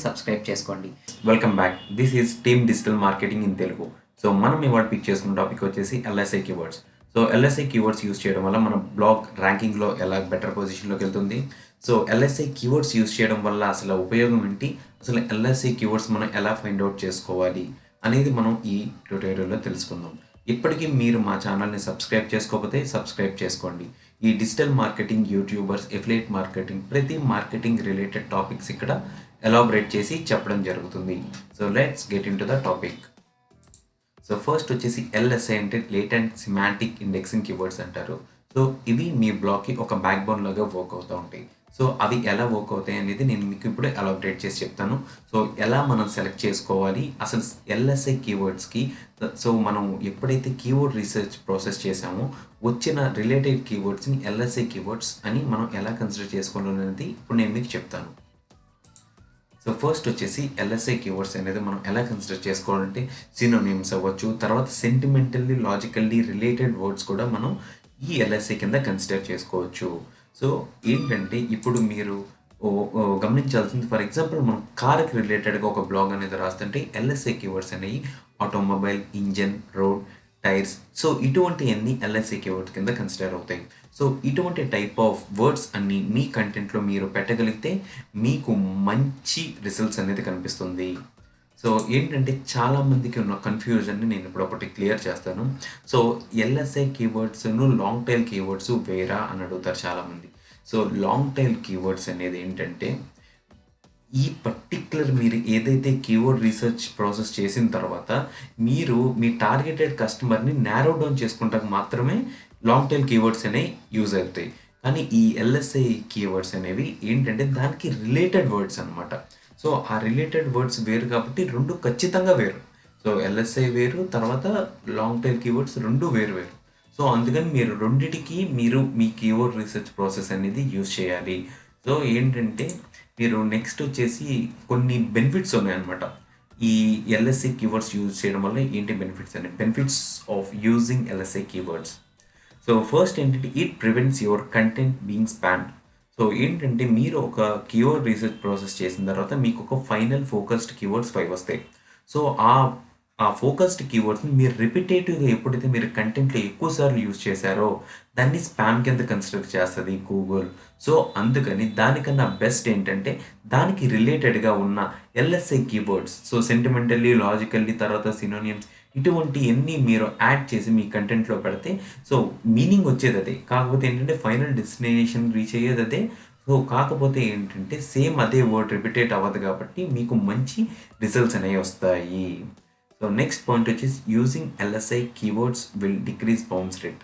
Subscribe చేసుకోండి. Welcome back. This is team digital marketing in Telugu. So మనం ఇవాళ pick చేసుకున్న టాపిక్ వచ్చేసి LSI keywords. So LSI keywords use చేయడం వల్ల మన బ్లాగ్ ర్యాంకింగ్లో ఎలా బెటర్ పొజిషన్లోకి వెళ్తుంది. సో ఎల్ఎస్ఐ కీవర్డ్స్ యూస్ చేయడం వల్ల అసలు ఉపయోగం ఏంటి, అసలు ఎల్ఎస్ఐ కీవర్డ్స్ మనం ఎలా ఫైండ్ అవుట్ చేసుకోవాలి అనేది మనం ఈ ట్యూటోరియల్లో తెలుసుకుందాం. ఇప్పటికీ మీరు మా ఛానల్ని సబ్స్క్రైబ్ చేసుకోకపోతే సబ్స్క్రైబ్ చేసుకోండి. ఈ digital marketing, YouTubers, affiliate marketing, ప్రతి మార్కెటింగ్ రిలేటెడ్ టాపిక్స్ ఇక్కడ ఎలాబరేట్ చేసి చెప్పడం జరుగుతుంది. So let's get in to the topic. So first వచ్చేసి ఎల్ఎస్ఐ అంటే లేటెంట్ సిమాంటిక్ ఇండెక్సింగ్ కీవర్డ్స్ అంటారు. సో ఇవి మీ బ్లాగ్కి ఒక బ్యాక్ బోన్ లాగా వర్క్ అవుతూ ఉంటాయి. సో అవి ఎలా వర్క్ అవుతాయి అనేది నేను మీకు ఇప్పుడు ఎలాబరేట్ చేసి చెప్తాను. సో ఎలా మనం సెలెక్ట్ చేసుకోవాలి అసలు ఎల్ఎస్ఐ కీవర్డ్స్కి. సో మనం ఎప్పుడైతే కీవర్డ్ రీసెర్చ్ ప్రాసెస్ చేసామో వచ్చిన రిలేటెడ్ కీవర్డ్స్ని ఎల్ఎస్ఐ కీవర్డ్స్ అని మనం ఎలా కన్సిడర్ చేసుకోవాలనేది ఇప్పుడు నేను మీకు చెప్తాను. సో ఫస్ట్ వచ్చేసి ఎల్ఎస్ఐ కీవర్డ్స్ అనేది మనం ఎలా కన్సిడర్ చేసుకోవాలంటే సినోనిమ్స్ అవ్వచ్చు, తర్వాత సెంటిమెంటల్లీ, లాజికల్లీ రిలేటెడ్ వర్డ్స్ కూడా మనం ఈ ఎల్ఎస్ఐ కింద కన్సిడర్ చేసుకోవచ్చు. సో ఏంటంటే ఇప్పుడు మీరు గమనించాల్సింది, ఫర్ ఎగ్జాంపుల్ మనం కార్కి రిలేటెడ్గా ఒక బ్లాగ్ అనేది రాస్తుంటే ఎల్ఎస్ఐ కీవర్డ్స్ అనేవి automobile, engine, road, tyres. So ఇటువంటి అన్ని ఎల్ఎస్ఐ కీవర్డ్స్ కింద కన్సిడర్ అవుతాయి. సో ఇటువంటి టైప్ ఆఫ్ వర్డ్స్ అన్ని మీ కంటెంట్లో మీరు పెట్టగలిగితే మీకు మంచి రిజల్ట్స్ అనేది కనిపిస్తుంది. సో ఏంటంటే చాలామందికి ఉన్న కన్ఫ్యూజన్ని నేను ఇప్పుడు ఒకటి క్లియర్ చేస్తాను. సో ఎల్ఎస్ఐ కీవర్డ్స్ను లాంగ్ టైల్ కీవర్డ్స్ వేరా అని అడుగుతారు చాలామంది. సో లాంగ్ టైల్ కీవర్డ్స్ అనేది ఏంటంటే ఈ పర్టిక్యులర్ మీరు ఏదైతే కీవర్డ్ రీసెర్చ్ ప్రాసెస్ చేసిన తర్వాత మీరు మీ టార్గెటెడ్ కస్టమర్ని నారో డౌన్ చేసుకుంటానికి మాత్రమే లాంగ్ టైల్ కీవర్డ్స్ అనేవి యూజ్ అవుతాయి. కానీ ఈ ఎల్ఎస్ఐ కీవర్డ్స్ అనేవి ఏంటంటే దానికి రిలేటెడ్ వర్డ్స్ అనమాట. సో ఆ రిలేటెడ్ వర్డ్స్ వేరు కాబట్టి రెండు ఖచ్చితంగా వేరు. సో ఎల్ఎస్ఐ వేరు, తర్వాత లాంగ్ టైల్ కీవర్డ్స్ రెండు వేరు వేరు. సో అందుకని మీరు రెండిటికి మీరు మీ కీవర్డ్ రీసెర్చ్ ప్రాసెస్ అనేది యూజ్ చేయాలి. సో ఏంటంటే మీరు నెక్స్ట్ వచ్చేసి కొన్ని బెనిఫిట్స్ ఉన్నాయన్నమాట ఈ ఎల్ఎస్ఐ కీవర్డ్స్ యూజ్ చేయడం వల్ల. ఏంటి బెనిఫిట్స్ అని, benefits of using LSI keywords. So first ఏంటంటే it prevents your content being spammed. So ఏంటంటే మీరు ఒక కీవర్డ్ రీసెర్చ్ ప్రాసెస్ చేసిన తర్వాత మీకు ఒక ఫైనల్ ఫోకస్డ్ కీవర్డ్స్ 5 వస్తాయి. సో ఆ ఫోకస్డ్ కీవర్డ్స్ని మీరు రిపిటేటివ్గా ఎప్పుడైతే మీరు కంటెంట్లో ఎక్కువసార్లు యూజ్ చేశారో దాన్ని స్పామ్ కింద కన్సిడర్ చేస్తుంది గూగుల్. సో అందుకని దానికన్నా బెస్ట్ ఏంటంటే దానికి రిలేటెడ్గా ఉన్న ఎల్ఎస్ఐ కీవర్డ్స్, సో సెంటిమెంటల్లీ, లాజికల్లీ, తర్వాత సినోనియమ్స్, ఇటువంటి అన్నీ మీరు యాడ్ చేసి మీ కంటెంట్లో పెడితే సో మీనింగ్ వచ్చేది అదే, కాకపోతే ఏంటంటే ఫైనల్ డెస్టినేషన్ రీచ్ అయ్యేది అదే. సో కాకపోతే ఏంటంటే సేమ్ అదే వర్డ్ రిపిటేట్ అవ్వదు కాబట్టి మీకు మంచి రిజల్ట్స్ అనేవి వస్తాయి. సో నెక్స్ట్ పాయింట్ వచ్చేసి using LSI keywords will decrease bounce rate.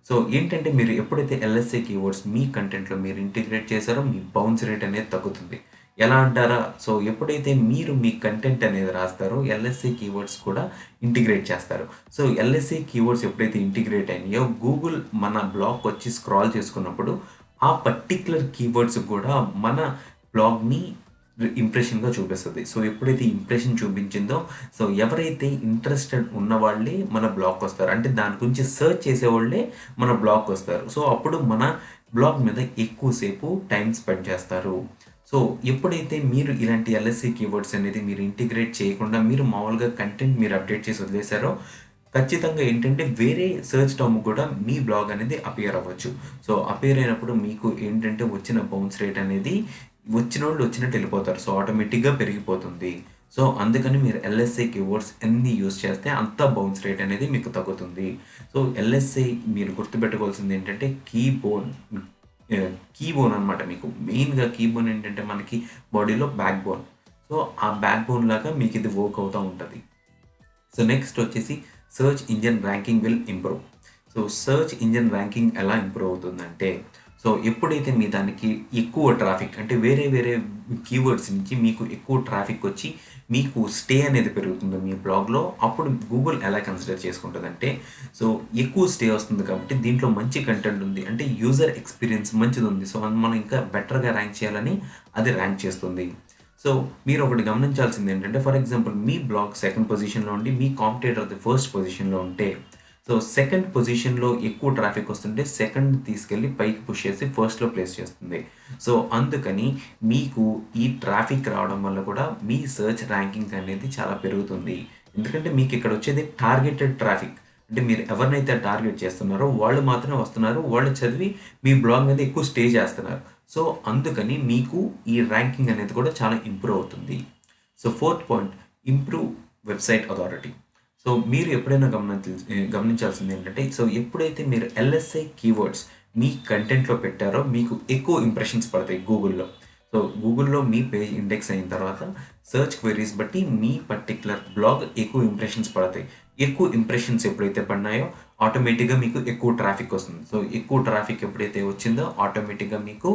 So ఏంటంటే మీరు ఎప్పుడైతే ఎల్ఎస్ఐ కీవర్డ్స్ మీ కంటెంట్లో మీరు ఇంటిగ్రేట్ చేశారో మీ బౌన్స్ రేట్ అనేది తగ్గుతుంది. ఎలా అంటారా, సో ఎప్పుడైతే మీరు మీ కంటెంట్ అనేది రాస్తారో ఎల్ఎస్ఐ కీవర్డ్స్ కూడా ఇంటిగ్రేట్ చేస్తారు. సో ఎల్ఎస్ఐ కీవర్డ్స్ ఎప్పుడైతే ఇంటిగ్రేట్ అయినాయో గూగుల్ మన బ్లాగ్ వచ్చి స్క్రాల్ చేసుకున్నప్పుడు ఆ పర్టిక్యులర్ కీవర్డ్స్ కూడా మన బ్లాగ్ని ఇంప్రెషన్గా చూపిస్తుంది. సో ఎప్పుడైతే ఇంప్రెషన్ చూపించిందో సో ఎవరైతే ఇంట్రెస్టెడ్ ఉన్న వాళ్ళే మన బ్లాగ్ వస్తారు, అంటే దాని గురించి సర్చ్ చేసేవాళ్ళే మన బ్లాగ్ వస్తారు. సో అప్పుడు మన బ్లాగ్ మీద ఎక్కువసేపు టైం స్పెండ్ చేస్తారు. సో ఎప్పుడైతే మీరు ఇలాంటి ఎల్ఎస్ఐ కీవర్డ్స్ అనేది మీరు ఇంటిగ్రేట్ చేయకుండా మీరు మామూలుగా కంటెంట్ మీరు అప్డేట్ చేసి వదిలేశారో ఖచ్చితంగా ఏంటంటే వేరే సర్చ్ టర్మ్ కూడా మీ బ్లాగ్ అనేది అపియర్ అవ్వచ్చు. సో అపియర్ అయినప్పుడు మీకు ఏంటంటే వచ్చిన బౌన్స్ రేట్ అనేది వచ్చిన వాళ్ళు వచ్చినట్టు వెళ్ళిపోతారు. సో ఆటోమేటిక్గా పెరిగిపోతుంది. సో అందుకని మీరు ఎల్ఎస్ఐ కీవర్డ్స్ ఎన్ని యూజ్ చేస్తే అంత బౌన్స్ రేట్ అనేది మీకు తగ్గుతుంది. సో ఎల్ఎస్ఐ మీరు గుర్తుపెట్టుకోవాల్సింది ఏంటంటే కీ బోన్ అనమాట. మీకు మెయిన్గా కీ బోన్ ఏంటంటే మనకి బాడీలో బ్యాక్ బోన్. సో ఆ బ్యాక్ బోన్ లాగా మీకు ఇది వర్క్ అవుతూ ఉంటుంది. సో నెక్స్ట్ వచ్చేసి search engine ranking will improve. So search engine ranking ఎలా ఇంప్రూవ్ అవుతుందంటే సో ఎప్పుడైతే మీ దానికి ఎక్కువ ట్రాఫిక్, అంటే వేరే వేరే కీవర్డ్స్ నుంచి మీకు ఎక్కువ ట్రాఫిక్ వచ్చి మీకు స్టే అనేది పెరుగుతుంది మీ బ్లాగ్లో, అప్పుడు గూగుల్ ఎలా కన్సిడర్ చేసుకుంటుందంటే సో ఎక్కువ స్టే వస్తుంది కాబట్టి దీంట్లో మంచి కంటెంట్ ఉంది, అంటే యూజర్ ఎక్స్పీరియన్స్ మంచిది ఉంది, సో మనం ఇంకా బెటర్గా ర్యాంక్ చేయాలని అది ర్యాంక్ చేస్తుంది. సో మీరు ఒకటి గమనించాల్సింది ఏంటంటే for example me blog second పొజిషన్లో ఉండి మీ కాంపిటేటర్ ఫస్ట్ పొజిషన్లో ఉంటే సో సెకండ్ పొజిషన్లో ఎక్కువ ట్రాఫిక్ వస్తుంటే సెకండ్ తీసుకెళ్ళి పైకి పుష్ చేసి ఫస్ట్లో ప్లేస్ చేస్తుంది. సో అందుకని మీకు ఈ ట్రాఫిక్ రావడం వల్ల కూడా మీ సెర్చ్ ర్యాంకింగ్ అనేది చాలా పెరుగుతుంది. ఎందుకంటే మీకు ఇక్కడ వచ్చేది టార్గెటెడ్ ట్రాఫిక్. అంటే మీరు ఎవరినైతే టార్గెట్ చేస్తున్నారో వాళ్ళు మాత్రమే వస్తున్నారు. వాళ్ళు చదివి మీ బ్లాగ్ మీద ఎక్కువ స్టే చేస్తున్నారు. సో అందుకని మీకు ఈ ర్యాంకింగ్ అనేది కూడా చాలా ఇంప్రూవ్ అవుతుంది. So fourth point, improve website authority. So మీరు ఎప్పుడైనా గమనించాల్సింది ఏంటంటే, సో ఎప్పుడైతే మీరు ఎల్ఎస్ఐ కీవర్డ్స్ మీ కంటెంట్లో పెట్టారో మీకు ఎక్కువ ఇంప్రెషన్స్ పడతాయి గూగుల్లో. సో గూగుల్లో మీ పేజ్ ఇండెక్స్ అయిన తర్వాత సెర్చ్ క్వెరీస్ బట్టి మీ పర్టికులర్ బ్లాగ్ ఎక్కువ ఇంప్రెషన్స్ పడతాయి. ఎక్కువ ఇంప్రెషన్స్ ఎప్పుడైతే పడినాయో ఆటోమేటిక్గా మీకు ఎక్కువ ట్రాఫిక్ వస్తుంది. సో ఎక్కువ ట్రాఫిక్ ఎప్పుడైతే వచ్చిందో ఆటోమేటిక్గా మీకు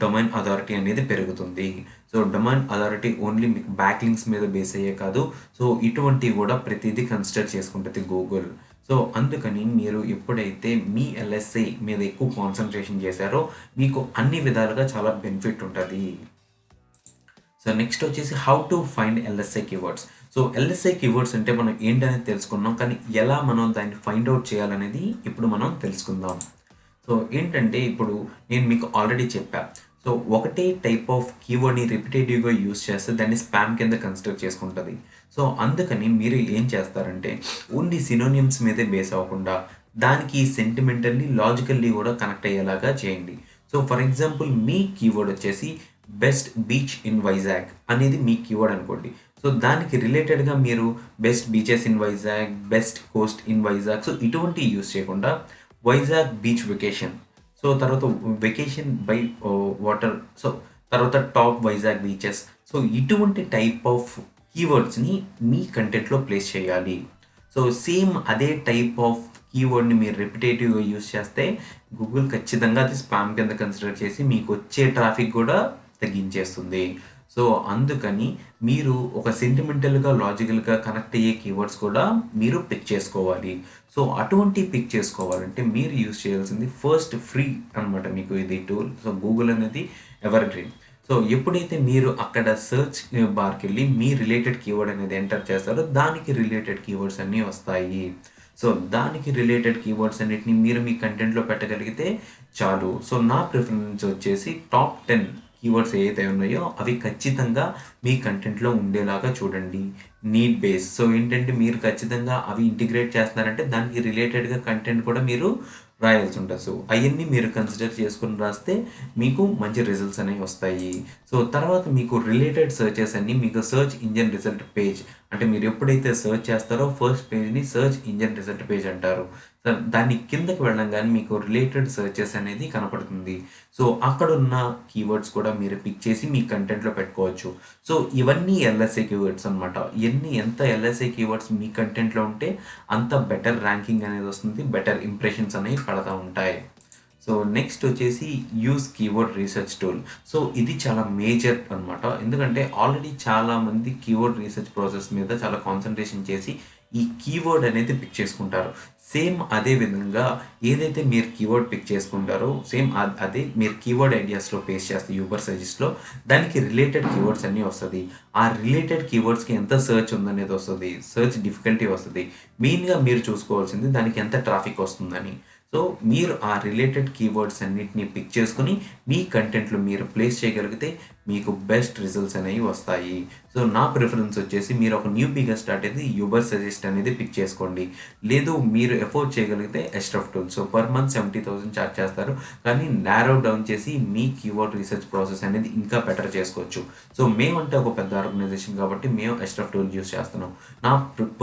డొమైన్ అథారిటీ అనేది పెరుగుతుంది. సో డొమైన్ అథారిటీ ఓన్లీ మీకు బ్యాక్ లింక్స్ మీద బేస్ అయ్యే కాదు, సో ఇటువంటివి కూడా ప్రతిదీ కన్సిడర్ చేసుకుంటుంది గూగుల్. సో అందుకని మీరు ఎప్పుడైతే మీ ఎల్ఎస్ఐ మీద ఎక్కువ కాన్సన్ట్రేషన్ చేశారో మీకు అన్ని విధాలుగా చాలా బెనిఫిట్ ఉంటుంది. సో నెక్స్ట్ వచ్చేసి how to find LSI keywords. So LSI keywords అంటే మనం ఏంటనేది తెలుసుకున్నాం, కానీ ఎలా మనం దాన్ని ఫైండ్ అవుట్ చేయాలనేది ఇప్పుడు మనం తెలుసుకుందాం. సో ఏంటంటే ఇప్పుడు నేను మీకు ఆల్రెడీ చెప్పా. సో ఒకటే టైప్ ఆఫ్ కీవర్డ్ని రిపిటేటివ్గా యూస్ చేస్తే దాన్ని స్పామ్ కింద కన్సిడర్ చేసుకుంటుంది. సో అందుకని మీరు ఏం చేస్తారంటే ఓన్లీ సినోనియమ్స్ మీదే బేస్ అవ్వకుండా దానికి సెంటిమెంటల్లీ లాజికల్లీ కూడా కనెక్ట్ అయ్యేలాగా చేయండి. So for example me keyword వచ్చేసి బెస్ట్ బీచ్ ఇన్ వైజాగ్ అనేది మీ కీవర్డ్ అనుకోండి. సో దానికి రిలేటెడ్గా మీరు best beaches in Vizag, best Coast in Vizag, so ఇటువంటి యూస్ చేయకుండా వైజాగ్ బీచ్ వెకేషన్, సో తర్వాత వెకేషన్ బై వాటర్, సో తర్వాత టాప్ వైజాగ్ బీచెస్, సో ఇటువంటి టైప్ ఆఫ్ కీవర్డ్స్ని మీ కంటెంట్లో ప్లేస్ చేయాలి. సో సేమ్ అదే టైప్ ఆఫ్ కీవర్డ్ని మీరు రిపిటేటివ్గా యూస్ చేస్తే గూగుల్ ఖచ్చితంగా అది స్పామ్ కింద కన్సిడర్ చేసి మీకు వచ్చే ట్రాఫిక్ కూడా తగ్గించేస్తుంది. సో అందుకని మీరు ఒక సెంటిమెంటల్గా లాజికల్గా కనెక్ట్ అయ్యే కీవర్డ్స్ కూడా మీరు పిక్ చేసుకోవాలి. సో అటువంటి పిక్ చేసుకోవాలంటే మీరు యూజ్ చేయాల్సింది ఫస్ట్ ఫ్రీ అనమాట మీకు ఇది టూల్. సో గూగుల్ అనేది ఎవర్ గ్రీన్. సో ఎప్పుడైతే మీరు అక్కడ సెర్చ్ బార్కి వెళ్ళి మీ రిలేటెడ్ కీవర్డ్ అనేది ఎంటర్ చేస్తారో దానికి రిలేటెడ్ కీవర్డ్స్ అన్నీ వస్తాయి. సో దానికి రిలేటెడ్ కీవర్డ్స్ అన్నిటిని మీరు మీ కంటెంట్లో పెట్టగలిగితే చాలు. సో నా ప్రిఫరెన్స్ వచ్చేసి టాప్ 10 కీవర్డ్స్ ఏవైతే ఉన్నాయో అవి ఖచ్చితంగా మీ కంటెంట్లో ఉండేలాగా చూడండి. నీడ్ బేస్, సో ఏంటంటే మీరు ఖచ్చితంగా అవి ఇంటిగ్రేట్ చేస్తున్నారంటే దానికి రిలేటెడ్గా కంటెంట్ కూడా మీరు రాయాల్సి ఉంటుంది. సో అవన్నీ మీరు కన్సిడర్ చేసుకుని రాస్తే మీకు మంచి రిజల్ట్స్ అనేవి వస్తాయి. సో తర్వాత మీకు రిలేటెడ్ సెర్చెస్ అన్ని మీకు సర్చ్ ఇంజన్ రిజల్ట్ పేజ్, అంటే మీరు ఎప్పుడైతే సెర్చ్ చేస్తారో ఫస్ట్ పేజ్ని సర్చ్ ఇంజన్ రిజల్ట్ పేజ్ అంటారు. దాన్ని కిందకి వెళ్ళంగానే మీకు రిలేటెడ్ సెర్చెస్ అనేది కనపడుతుంది. సో అక్కడ ఉన్న కీవర్డ్స్ కూడా మీరు పిక్ చేసి మీ కంటెంట్లో పెట్టుకోవచ్చు. సో ఇవన్నీ ఎల్ఎస్ఐ కీవర్డ్స్ అనమాట. ఎంత ఎల్ఎస్ఐ కీవర్డ్స్ మీ కంటెంట్లో ఉంటే అంత బెటర్ ర్యాంకింగ్ అనేది వస్తుంది, బెటర్ ఇంప్రెషన్స్ అనేవి పడతా ఉంటాయి. సో నెక్స్ట్ వచ్చేసి use keyword research tool. So ఇది చాలా మేజర్ అనమాట, ఎందుకంటే ఆల్రెడీ చాలామంది కీవర్డ్ రీసెర్చ్ ప్రాసెస్ మీద చాలా కాన్సన్ట్రేషన్ చేసి ఈ కీవర్డ్ అనేది పిక్ చేసుకుంటారు. సేమ్ అదే విధంగా ఏదైతే మీరు కీవర్డ్ పిక్ చేసుకుంటారో సేమ్ అదే మీరు కీవర్డ్ ఐడియాస్లో పేస్ట్ చేస్తే యూబర్ సజెస్ట్లో దానికి రిలేటెడ్ కీవర్డ్స్ అన్నీ వస్తుంది. ఆ రిలేటెడ్ కీవర్డ్స్కి ఎంత సెర్చ్ ఉందనేది వస్తుంది, సెర్చ్ డిఫికల్టీ వస్తుంది. మెయిన్గా మీరు చూసుకోవాల్సింది దానికి ఎంత ట్రాఫిక్ వస్తుందని. సో మీరు ఆ రిలేటెడ్ కీవర్డ్స్ అన్నిటిని పిక్ చేసుకుని మీ కంటెంట్లో మీరు ప్లేస్ చేయగలిగితే మీకు బెస్ట్ రిజల్ట్స్ అనేవి వస్తాయి. సో నా ప్రిఫరెన్స్ వచ్చేసి మీరు ఒక న్యూబీగా స్టార్ట్ అయితే యూబర్ సజెస్ట్ అనేది పిక్ చేసుకోండి. లేదు మీరు ఎఫోర్డ్ చేయగలిగితే ఎస్ట్రఫ్ tool. So per month 70,000 charge చేస్తారు, కానీ నారో డౌన్ చేసి మీ కీవర్డ్ రీసెర్చ్ ప్రాసెస్ అనేది ఇంకా బెటర్ చేసుకోవచ్చు. సో మేమంటే ఒక పెద్ద ఆర్గనైజేషన్ కాబట్టి మేము ఎస్ట్రఫ్ టూల్ యూస్ చేస్తున్నాం. నా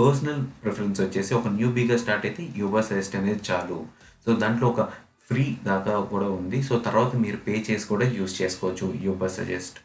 పర్సనల్ ప్రిఫరెన్స్ వచ్చేసి ఒక న్యూబీగా స్టార్ట్ అయితే యూబర్ సజెస్ట్ అనేది చాలు. సో దాంట్లో ఒక ఫ్రీ దాకా కూడా ఉంది. సో తర్వాత మీరు పే చేసి కూడా యూస్ చేసుకోవచ్చు యూబర్ సజెస్ట్.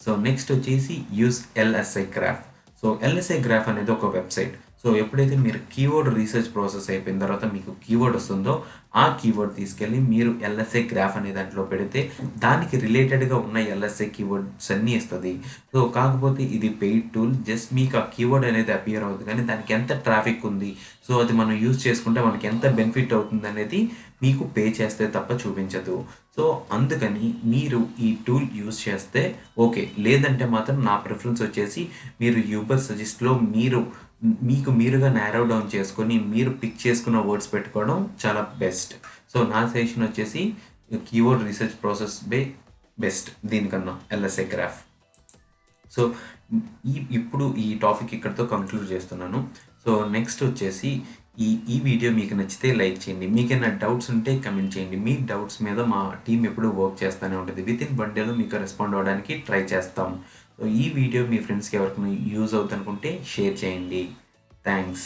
సో నెక్స్ట్ వచ్చేసి use LSI graph. So LSI graph అనేది ఒక వెబ్సైట్. సో ఎప్పుడైతే మీరు కీవర్డ్ రీసెర్చ్ ప్రాసెస్ అయిపోయిన తర్వాత మీకు కీవర్డ్ వస్తుందో ఆ కీవర్డ్ తీసుకెళ్ళి మీరు ఎల్ఎస్ఐ గ్రాఫ్ అనే దాంట్లో పెడితే దానికి రిలేటెడ్గా ఉన్న ఎల్ఎస్ఐ కీవర్డ్స్ అన్నీ ఇస్తుంది. సో కాకపోతే ఇది పెయిడ్ టూల్, జస్ట్ మీకు ఆ కీవర్డ్ అనేది అపియర్ అవుతుంది, కానీ దానికి ఎంత ట్రాఫిక్ ఉంది, సో అది మనం యూజ్ చేసుకుంటే మనకి ఎంత బెనిఫిట్ అవుతుంది అనేది మీకు పే చేస్తే తప్ప చూపించదు. సో అందుకని మీరు ఈ టూల్ యూజ్ చేస్తే ఓకే, లేదంటే మాత్రం నా ప్రిఫరెన్స్ వచ్చేసి మీరు యూబర్ సజెస్ట్లో మీకు మీరుగా నారో డౌన్ చేసుకొని మీరు పిక్ చేసుకున్న వర్డ్స్ పెట్టుకోవడం చాలా బెస్ట్. సో నా సజెషన్ వచ్చేసి కీవర్డ్ రీసెర్చ్ ప్రాసెస్ బెస్ట్ దీనికన్నా ఎల్ఎస్ఐ గ్రాఫ్. సో ఇప్పుడు ఈ టాపిక్ ఇక్కడితో కంక్లూడ్ చేస్తున్నాను. సో నెక్స్ట్ వచ్చేసి ఈ వీడియో మీకు నచ్చితే లైక్ చేయండి. మీకేమైనా డౌట్స్ ఉంటే కమెంట్ చేయండి. మీ డౌట్స్ మీద మా టీం ఎప్పుడు వర్క్ చేస్తూనే ఉంటుంది. వితిన్ 1 డేలో మీకు రెస్పాండ్ అవ్వడానికి ట్రై చేస్తాం. సో ఈ వీడియో మీ ఫ్రెండ్స్కి ఎవరికైనా యూజ్ అవుతుంది అనుకుంటే షేర్ చేయండి. థ్యాంక్స్.